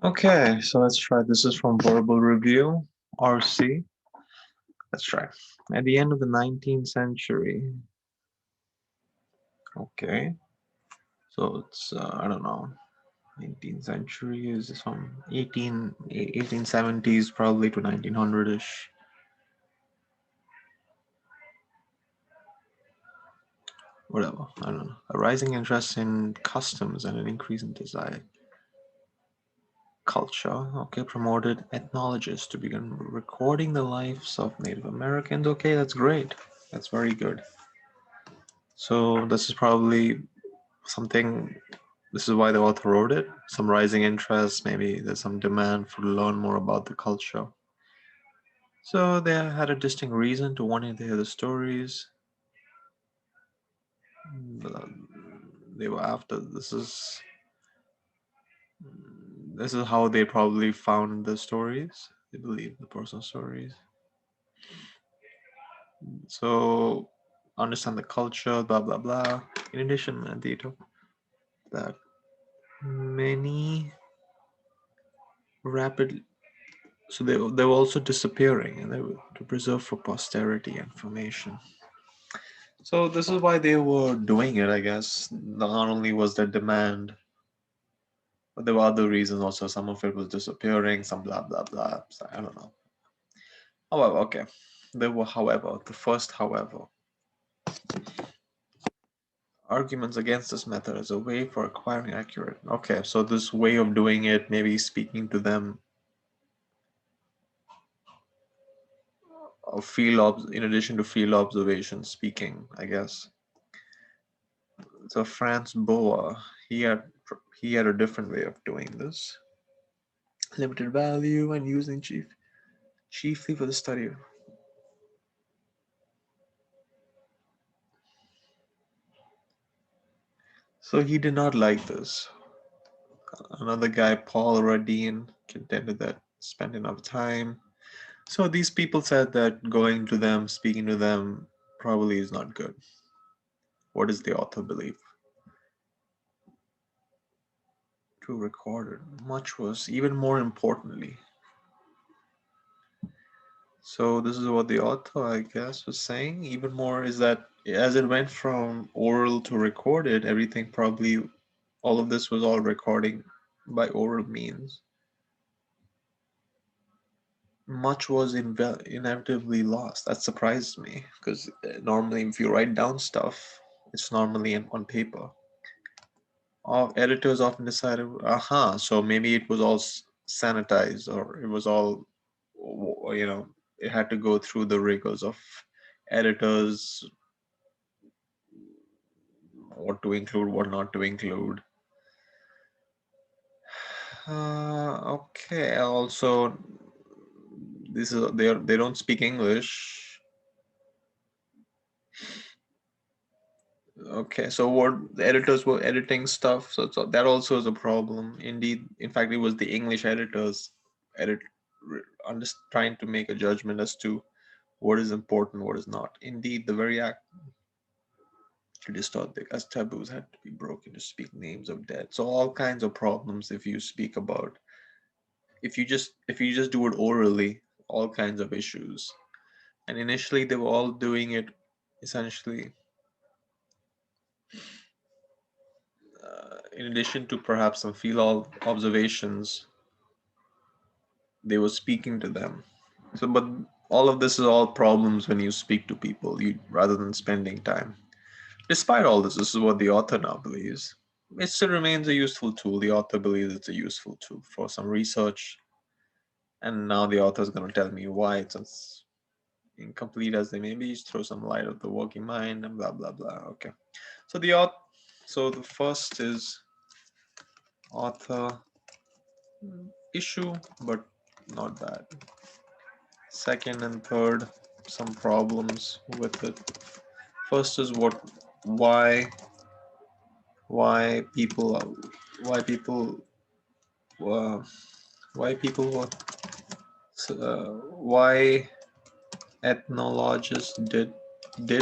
Okay, so let's try. This is from Verbal Review, RC. Let's try. At the end of the 19th century. Okay, so it's, I don't know, 19th century is from 1870s probably to 1900-ish. Whatever, I don't know. A rising interest in customs and an increase in desire. Culture, okay, promoted ethnologists to begin recording the lives of Native Americans. Okay, that's great. That's very good. So this is probably something, this is why the author wrote it. Some rising interest, maybe there's some demand for to learn more about the culture. So they had a distinct reason to wanting to hear the stories. Uh, They were after this is how they probably found the stories. They believe the personal stories. So understand the culture, blah blah blah. In addition, data that many rapid, so they were also disappearing, and they were to preserve for posterity information. So this is why they were doing it, I guess. Not only was there demand, but there were other reasons also. Some of it was disappearing, some blah blah blah. So I don't know. However, okay. There were, however, the first, however, arguments against this method as a way for acquiring accurate. Okay, so this way of doing it, maybe speaking to them, of in addition to field observation, speaking, I guess. So Franz Boas, he had a different way of doing this. Limited value and using chiefly for the study. So he did not like this. Another guy, Paul Radin, contended that spent enough time. So these people said that going to them, speaking to them, probably is not good. What does the author believe? To record it. Much was, even more importantly. So this is what the author, I guess, was saying. Even more is that as it went from oral to recorded, everything probably, all of this was all recording by oral means. Much was inevitably lost. That surprised me because normally, if you write down stuff, it's normally on paper. Editors often decided, so maybe it was all sanitized, or it was all, it had to go through the rigors of editors, what to include, what not to include. Okay. Also, this is they don't speak English. Okay, so what the editors were editing stuff, so that also is a problem. Indeed, in fact, it was the English editors edit, trying to make a judgment as to what is important, what is not. Indeed, the very act to distort as taboos had to be broken to speak names of dead. So all kinds of problems if you speak about, if you just do it orally, all kinds of issues. And initially they were all doing it essentially, in addition to perhaps some field observations, they were speaking to them. So, but all of this is all problems when you speak to people, you rather than spending time. Despite all this is what the author now believes. It still remains a useful tool. The author believes it's a useful tool for some research, and now the author is going to tell me why it's as incomplete as they may be. Just throw some light of the working mind and blah blah blah. Okay, so the first is author issue, but not bad. Second and third, some problems with it. First is why why people why people uh, why people why ethnologists did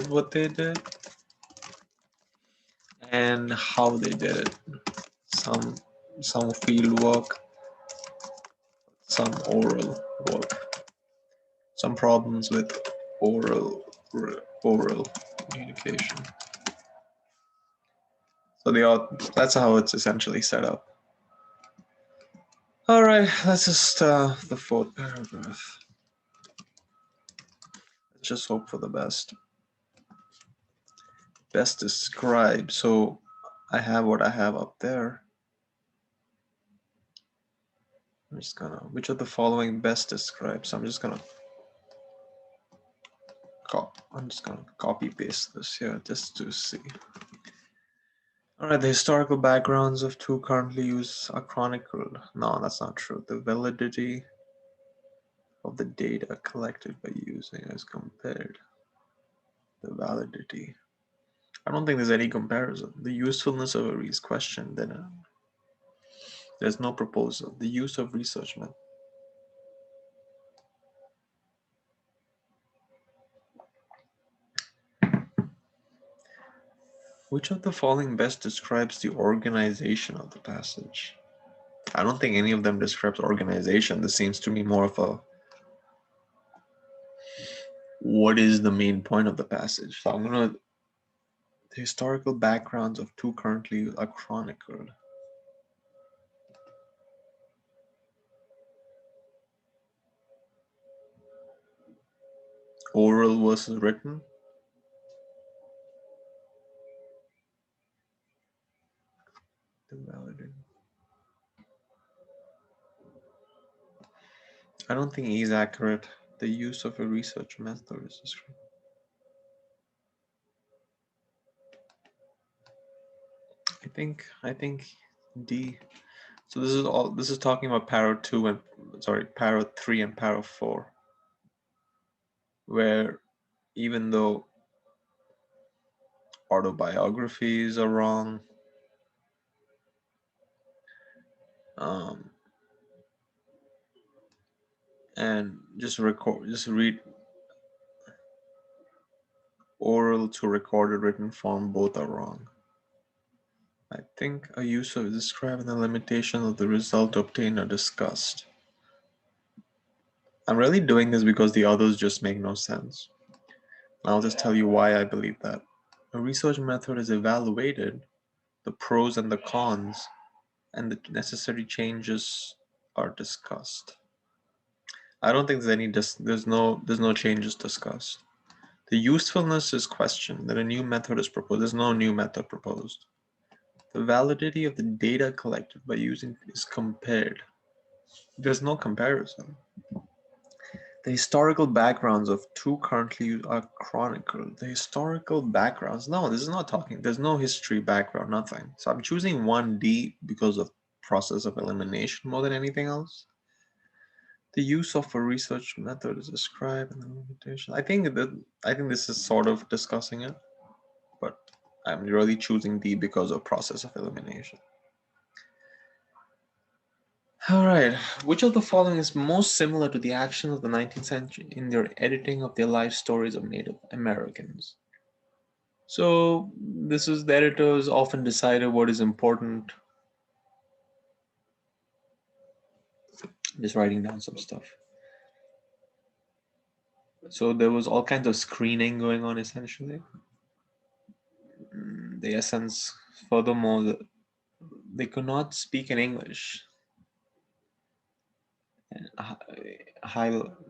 what they did and how they did it. Some some field work some oral work, some problems with oral oral communication. So that's how it's essentially set up. All right, let's just the fourth paragraph. Let's just hope for the best. Best describe. So I have what I have up there. I'm just gonna, which of the following best describes? So I'm just gonna copy paste this here just to see. All right, the historical backgrounds of two currently used are chronicled. No, that's not true. The validity of the data collected by using as compared. The validity. I don't think there's any comparison. The usefulness of a question, then there's no proposal. The use of research method. Which of the following best describes the organization of the passage? I don't think any of them describes organization. This seems to me more of a what is the main point of the passage. So I'm gonna the historical backgrounds of two currently are chronicled. Oral versus written. The validity. I don't think E is accurate. The use of a research method is described. I think D. So this is talking about para 2 and para 3 and para 4, where even though autobiographies are wrong, um, and just read oral to recorded written form, both are wrong. I think a use of describing the limitation of the result obtained are discussed. I'm really doing this because the others just make no sense. I'll just tell you why I believe that. A research method is evaluated, the pros and the cons, and the necessary changes are discussed. I don't think there's no changes discussed. The usefulness is questioned, that a new method is proposed. There's no new method proposed. The validity of the data collected by using is compared. There's no comparison. The historical backgrounds of two currently used are chronicled. The historical backgrounds, no, this is not talking, there's no history background, nothing. So I'm choosing 1D because of process of elimination more than anything else. The use of a research method is described in the limitation. I think this is sort of discussing it, but I'm really choosing D because of process of elimination. All right, which of the following is most similar to the actions of the 19th century in their editing of their life stories of Native Americans? So this is the editors often decided what is important. Just writing down some stuff. So there was all kinds of screening going on essentially. The essence, furthermore, they could not speak in English.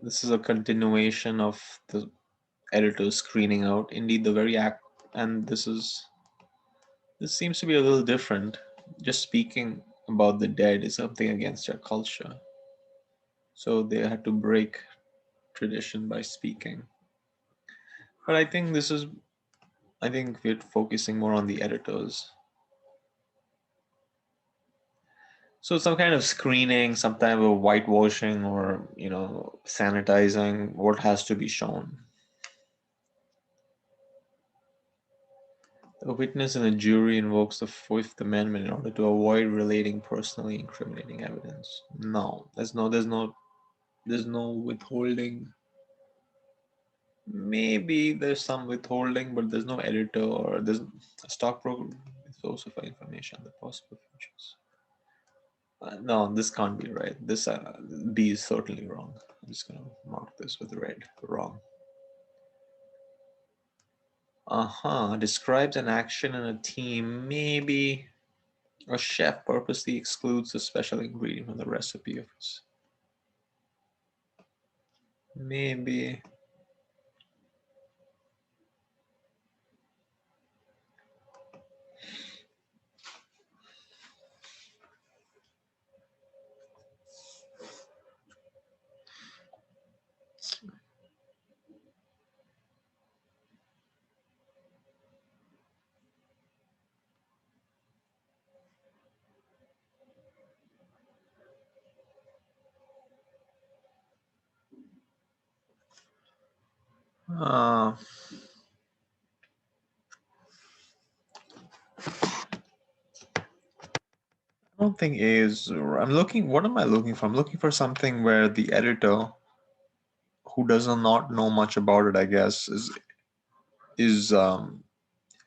This is a continuation of the editors screening out. Indeed, the very act, and this seems to be a little different. Just speaking about the dead is something against their culture. So they had to break tradition by speaking. But I think we're focusing more on the editors. So some kind of screening, some type of whitewashing or, sanitizing what has to be shown. A witness in a jury invokes the Fifth Amendment in order to avoid relating personally incriminating evidence. No, there's no withholding. Maybe there's some withholding, but there's no editor or there's a stockbroker source of information, the possible futures. No, this can't be right. This B is certainly wrong. I'm just gonna mark this with red. Wrong. Uh-huh. Describes an action in a team. Maybe a chef purposely excludes a special ingredient from the recipe of his. Maybe. I don't think A is. I'm looking. What am I looking for? I'm looking for something where the editor, who does not know much about it, I guess, is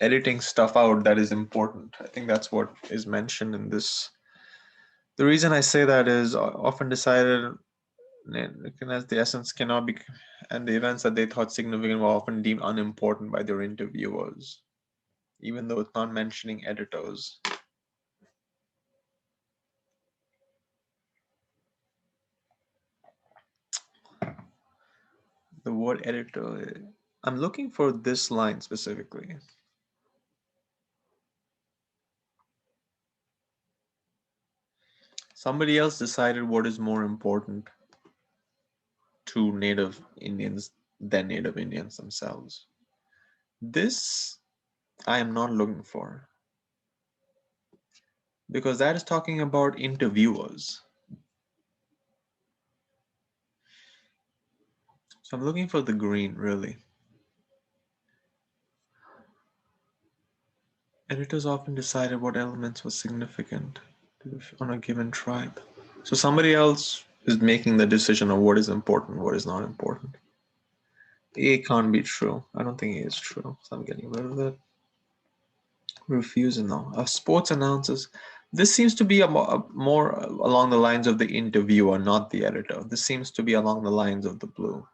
editing stuff out that is important. I think that's what is mentioned in this. The reason I say that is often decided recognize the essence cannot be, and the events that they thought significant were often deemed unimportant by their interviewers, even though it's not mentioning editors. The word editor, I'm looking for this line specifically. Somebody else decided what is more important to Native Indians than Native Indians themselves. This I am not looking for because that is talking about interviewers. So I'm looking for the green, really. Editors often decided what elements were significant on a given tribe. So somebody else is making the decision of what is important, what is not important. A can't be true. I don't think A is true. So I'm getting rid of it. Refusing now. Sports announcers. This seems to be more along the lines of the interviewer, not the editor. This seems to be along the lines of the blue.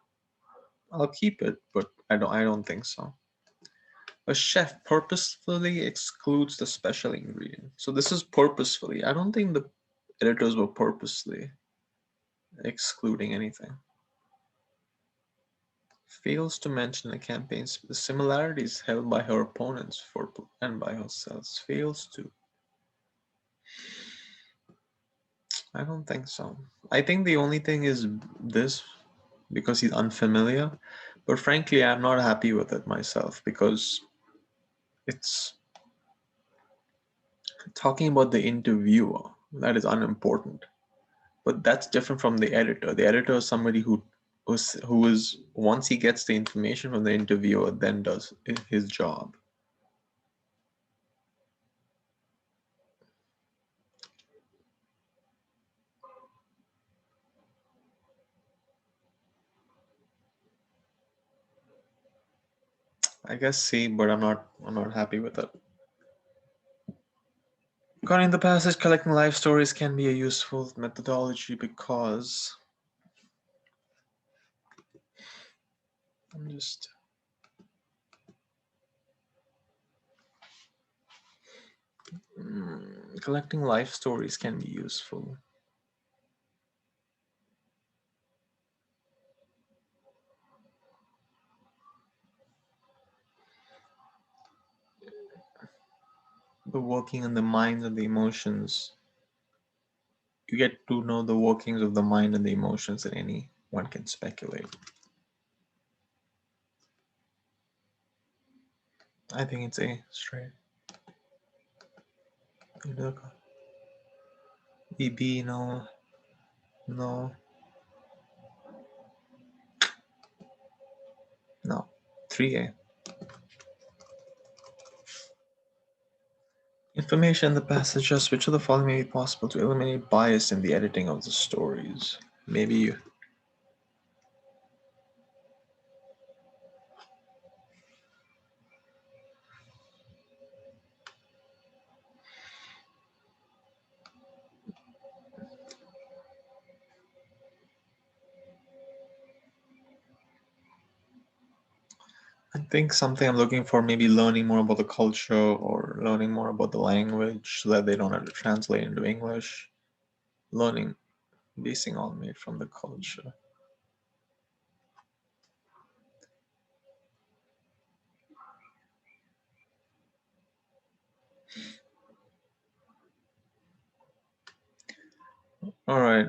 I'll keep it, but I don't think so. A chef purposefully excludes the special ingredient. So this is purposefully. I don't think the editors were purposely excluding anything. Fails to mention the campaign's the similarities held by her opponents for and by herself. Fails to. I don't think so. I think the only thing is this because he's unfamiliar. But frankly, I'm not happy with it myself because it's talking about the interviewer. That is unimportant. But that's different from the editor. The editor is somebody who is once he gets the information from the interviewer, then does his job. I guess C, but I'm not happy with it. According to the passage, collecting life stories can be a useful methodology because I'm just collecting life stories can be useful. The working in the minds and the emotions. You get to know the workings of the mind and the emotions that anyone can speculate. I think it's A straight. B, no, no, no. 3A. Information in the passages, which of the following may be possible to eliminate bias in the editing of the stories? Maybe think something I'm looking for, maybe learning more about the culture or learning more about the language so that they don't have to translate into English. Learning, basing all made from the culture. All right.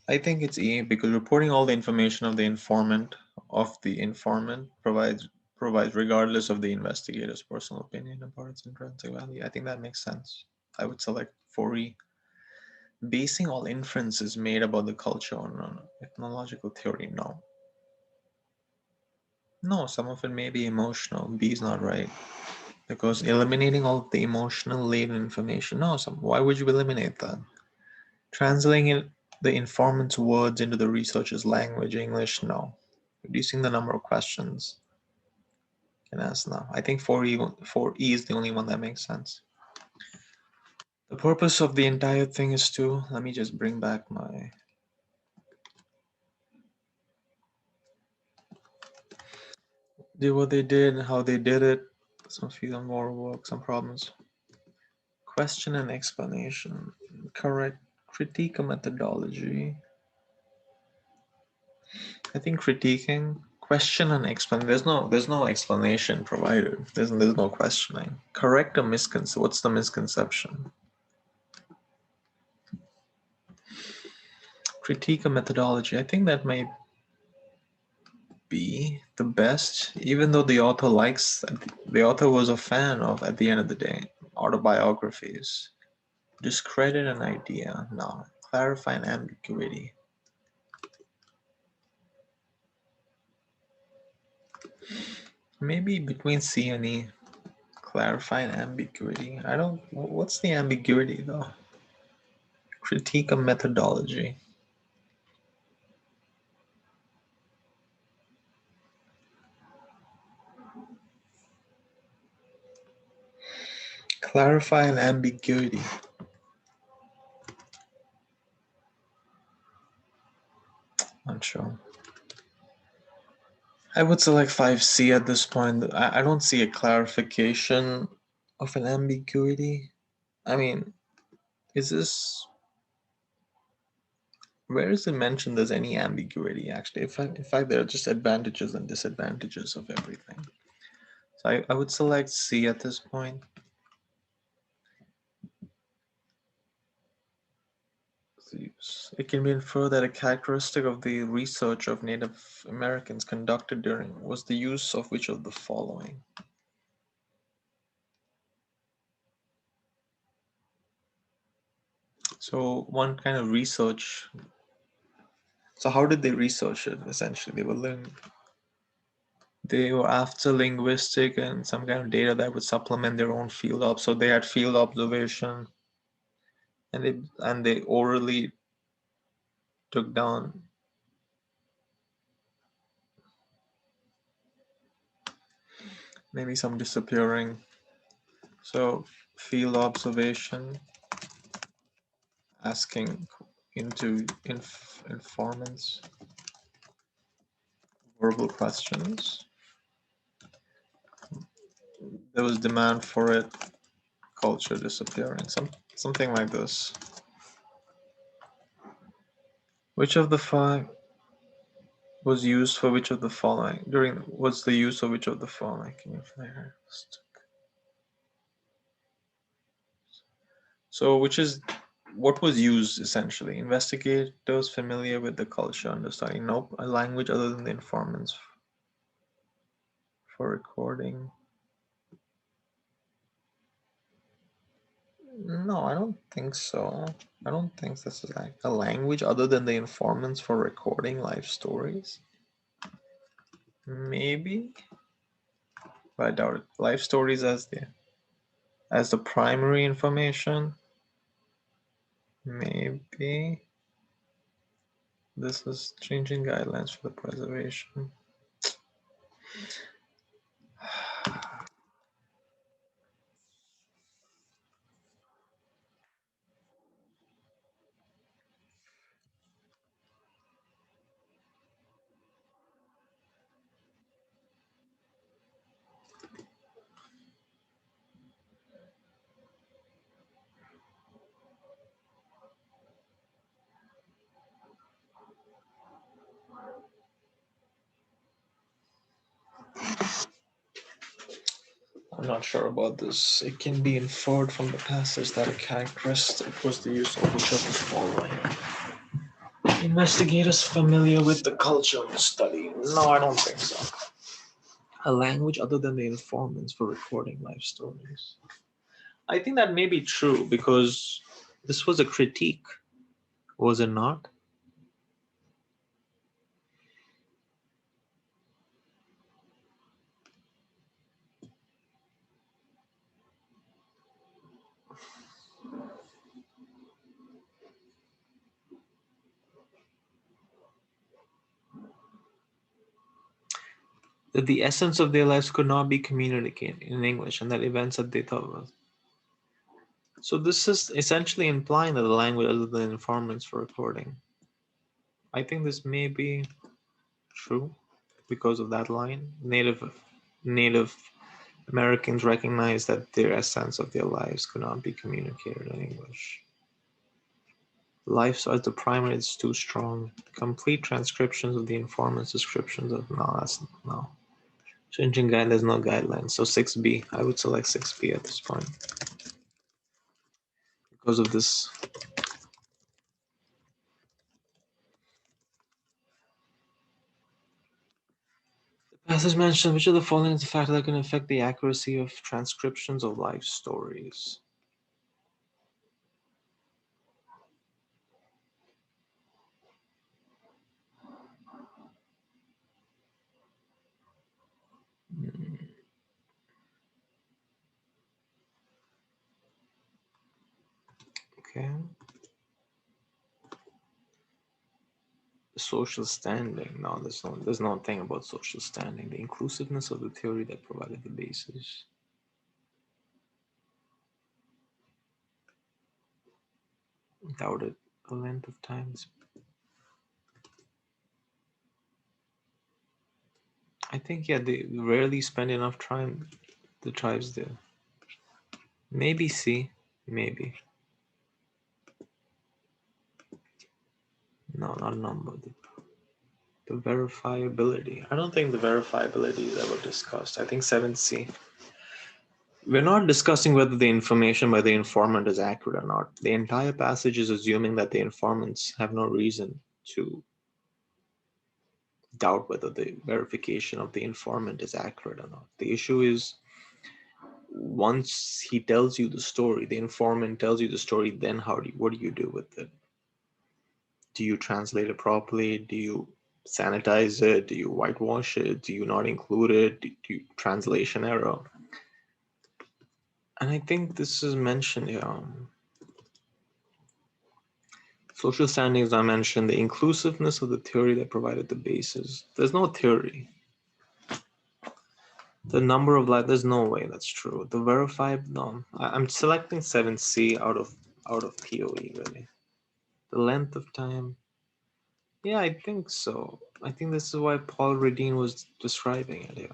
I think it's E because reporting all the information of the informant provides regardless of the investigator's personal opinion about its intrinsic value. I think that makes sense. I would select 4E. Basing all inferences made about the culture on ethnological theory. No. No, some of it may be emotional. B is not right. Because eliminating all the emotional laden information. No, why would you eliminate that? Translating the informant's words into the researcher's language, English, no. Reducing the number of questions, can ask no. I think 4E is the only one that makes sense. The purpose of the entire thing is to, let me just bring back my, did what they did, how they did it, some few more work, some problems. Question and explanation, correct, critique a methodology. I think critiquing, question and explain. There's no explanation provided. There's no questioning. Correct a misconception. What's the misconception? Critique a methodology. I think that may be the best, even though the author was a fan of, at the end of the day, autobiographies. Discredit an idea. No. Clarify an ambiguity. Maybe between C and E. Clarify an ambiguity. I don't. What's the ambiguity though? Critique a methodology. Clarify an ambiguity. Unsure. I would select 5C at this point. I don't see a clarification of an ambiguity. I mean, is this where is it mentioned there's any ambiguity actually? In fact, there are just advantages and disadvantages of everything. So I would select C at this point. It can be inferred that a characteristic of the research of Native Americans conducted during was the use of which of the following? So one kind of research. So how did they research it? Essentially, they were after linguistic and some kind of data that would supplement their own field up. So they had field observation, and they orally took down maybe some disappearing. So field observation, asking into informants, verbal questions. There was demand for it, culture disappearing, something like this. Which of the five was used for which of the following? What's the use of which of the following? Can you flare? So which is what was used essentially? Investigators familiar with the culture understanding. Nope. A language other than the informants for recording. No, I don't think so. I don't think this is like a language other than the informants for recording life stories. Maybe, but I doubt it. Life stories as the primary information. Maybe this is changing guidelines for the preservation. not sure about this. It can be inferred from the passage that a characteristic was the use of which of the following. Investigators familiar with the culture of the study. No, I don't think so. A language other than the informants for recording life stories. I think that may be true because this was a critique, was it not? That the essence of their lives could not be communicated in English and that events that they thought was. So this is essentially implying that the language other than informants for recording. I think this may be true because of that line. Native Americans recognize that their essence of their lives could not be communicated in English. Life as the primary is too strong. Complete transcriptions of the informants' descriptions of no. Changing guide, there's no guidelines. So 6B, I would select 6B at this point because of this. The passage mentioned which of the following is a factor that can affect the accuracy of transcriptions of life stories. Okay. Social standing. No, there's no thing about social standing. The inclusiveness of the theory that provided the basis. Doubted the length of time. I think they rarely spend enough time. The tribes there. Maybe C. Maybe. No, not a number. The verifiability. I don't think the verifiability is ever discussed. I think 7C. We're not discussing whether the information by the informant is accurate or not. The entire passage is assuming that the informants have no reason to doubt whether the verification of the informant is accurate or not. The issue is once he tells you the story, the informant tells you the story, then what do you do with it? Do you translate it properly? Do you sanitize it? Do you whitewash it? Do you not include it? Do you translation error? And I think this is mentioned here. Social standings I mentioned, the inclusiveness of the theory that provided the basis. There's no theory. The number of life, there's no way that's true. The verified, no. I'm selecting 7C out of POE really. The length of time. Yeah, I think so. I think this is why Paul Redine was describing it,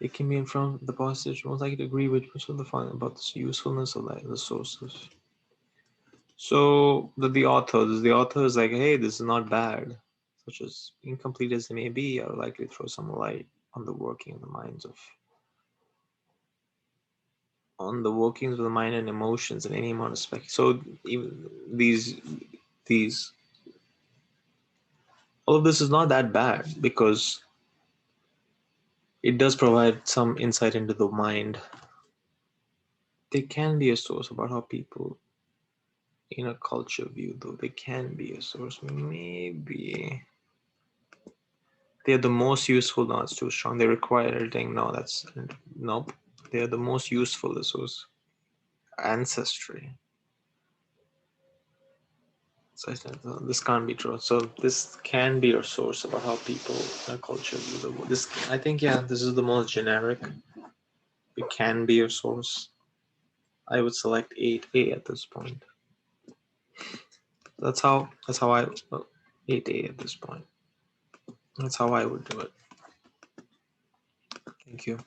It can be in front of the passage. Most likely to agree with which of the following about the usefulness of the sources. So the author is like, hey, this is not bad. Such as incomplete as they may be, are likely to throw some light on the working of the minds of on the workings of the mind and emotions in any amount of spec. So even these all of this is not that bad because it does provide some insight into the mind. They can be a source about how people in a culture view, though they can be a source. Maybe they're the most useful. No, it's too strong. They require editing. No, that's nope. They're the most useful. This was ancestry. So I said, no, this can't be true. So this can be a source about how people in a culture view the world. This, I think, this is the most generic. It can be a source. I would select 8A at this point. That's how I 8A at this point. That's how I would do it. Thank you.